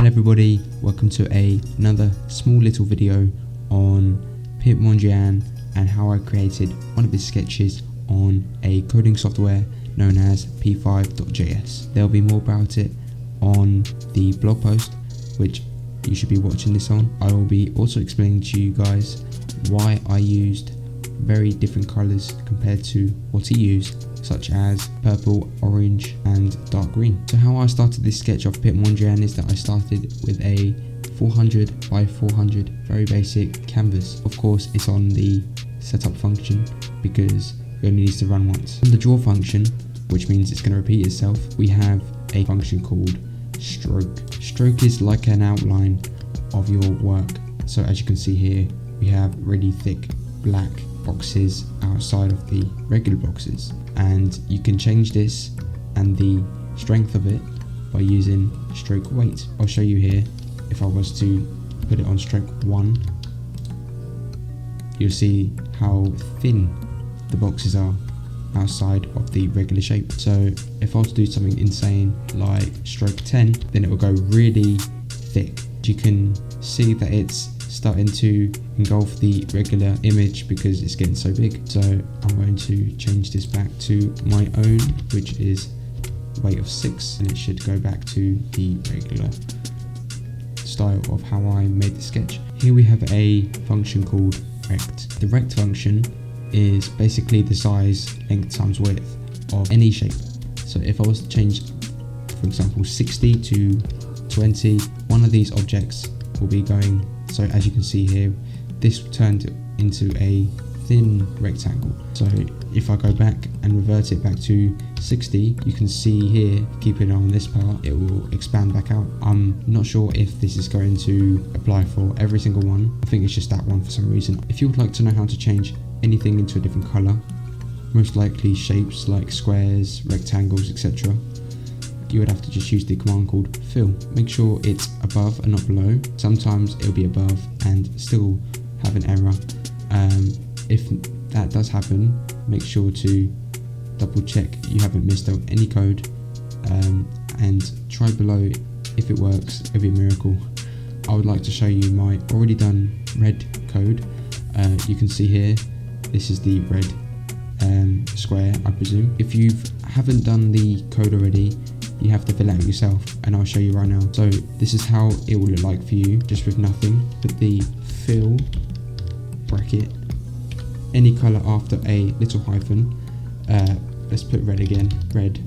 Hello everybody, welcome to another small little video on Piet Mondrian and how I created one of his sketches on a coding software known as P5.js. There'll be more about it on the blog post, which you should be watching this on. I will be also explaining to you guys why I used very different colors compared to what he used, such as purple, orange and dark green. So how I started this sketch of Piet Mondrian is that I started with a 400 by 400 very basic canvas. Of course it's on the setup function because it only needs to run once. On the draw function, which means it's going to repeat itself, we have a function called stroke. Stroke is like an outline of your work. So as you can see here, we have really thick black boxes outside of the regular boxes, and you can change this and the strength of it by using stroke weight. I'll show you here. If I was to put it on stroke 1, you'll see how thin the boxes are outside of the regular shape. So if I was to do something insane like stroke 10, then it will go really thick. You can see that it's starting to engulf the regular image because it's getting so big. So I'm going to change this back to my own, which is weight of 6, and it should go back to the regular style of how I made the sketch. Here we have a function called rect. The rect function is basically the size, length times width of any shape. So if I was to change, for example, 60 to 20, one of these objects will be going. So as you can see here, this turned into a thin rectangle. So if I go back and revert it back to 60, you can see here, keeping it on this part, it will expand back out. I'm not sure if this is going to apply for every single one. I think it's just that one for some reason. If you would like to know how to change anything into a different color, most likely shapes like squares, rectangles, etc., you would have to just use the command called fill. Make sure it's above and not below. Sometimes it'll be above and still have an error. If that does happen, make sure to double check you haven't missed out any code, and try below. If it works, it'll be a miracle. I would like to show you my already done red code. You can see here, this is the red square, I presume. If you haven't done the code already, you have to fill it out yourself, and I'll show you right now. So this is how it will look like for you, just with nothing. Put the fill bracket, any color after a little hyphen. Let's put red again, red,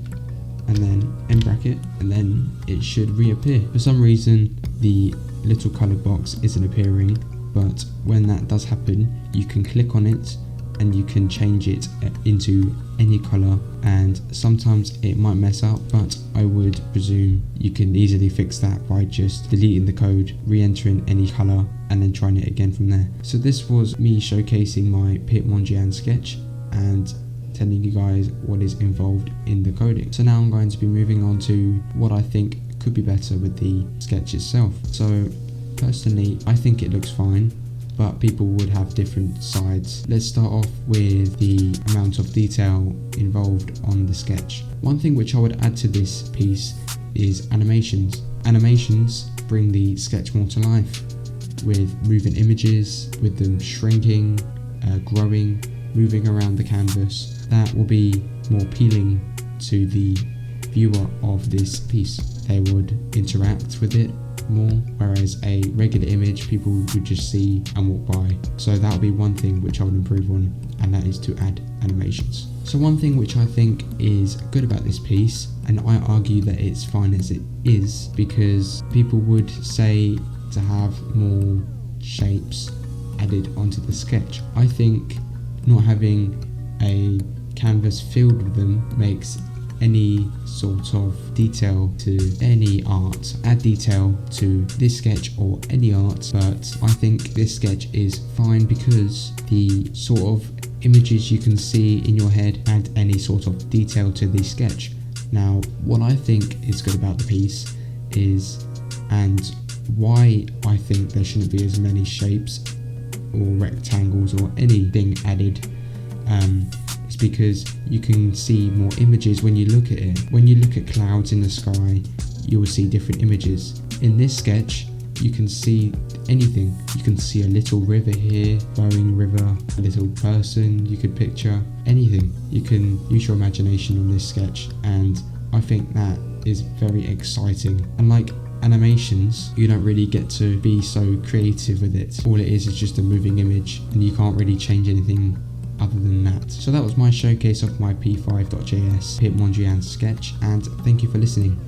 and then end bracket, and then it should reappear. For some reason the little color box isn't appearing, but when that does happen, you can click on it and you can change it into any color, and sometimes it might mess up, but I would presume you can easily fix that by just deleting the code, re-entering any color, and then trying it again from there. So this was me showcasing my Piet Mondrian sketch and telling you guys what is involved in the coding. So now I'm going to be moving on to what I think could be better with the sketch itself. So personally, I think it looks fine, but people would have different sides. Let's start off with the amount of detail involved on the sketch. One thing which I would add to this piece is animations. Animations bring the sketch more to life, with moving images, with them shrinking, growing, moving around the canvas. That will be more appealing to the viewer of this piece. They would interact with it more, whereas a regular image people would just see and walk by. So that would be one thing which I would improve on, and that is to add animations. So one thing which I think is good about this piece, and I argue that it's fine as it is, because people would say to have more shapes added onto the sketch. I think not having a canvas filled with them makes any sort of detail to any art, add detail to this sketch or any art. But I think this sketch is fine because the sort of images you can see in your head add any sort of detail to the sketch. Now what I think is good about the piece is, and why I think there shouldn't be as many shapes or rectangles or anything added, is because you can see more images when you look at it. When you look at clouds in the sky, you will see different images. In this sketch, you can see anything. You can see a little river here, flowing river, a little person, you could picture anything. You can use your imagination on this sketch, and I think that is very exciting. Unlike animations, you don't really get to be so creative with it. All it is just a moving image, and you can't really change anything other than that. So that was my showcase of my P5.js Piet Mondrian sketch, and thank you for listening.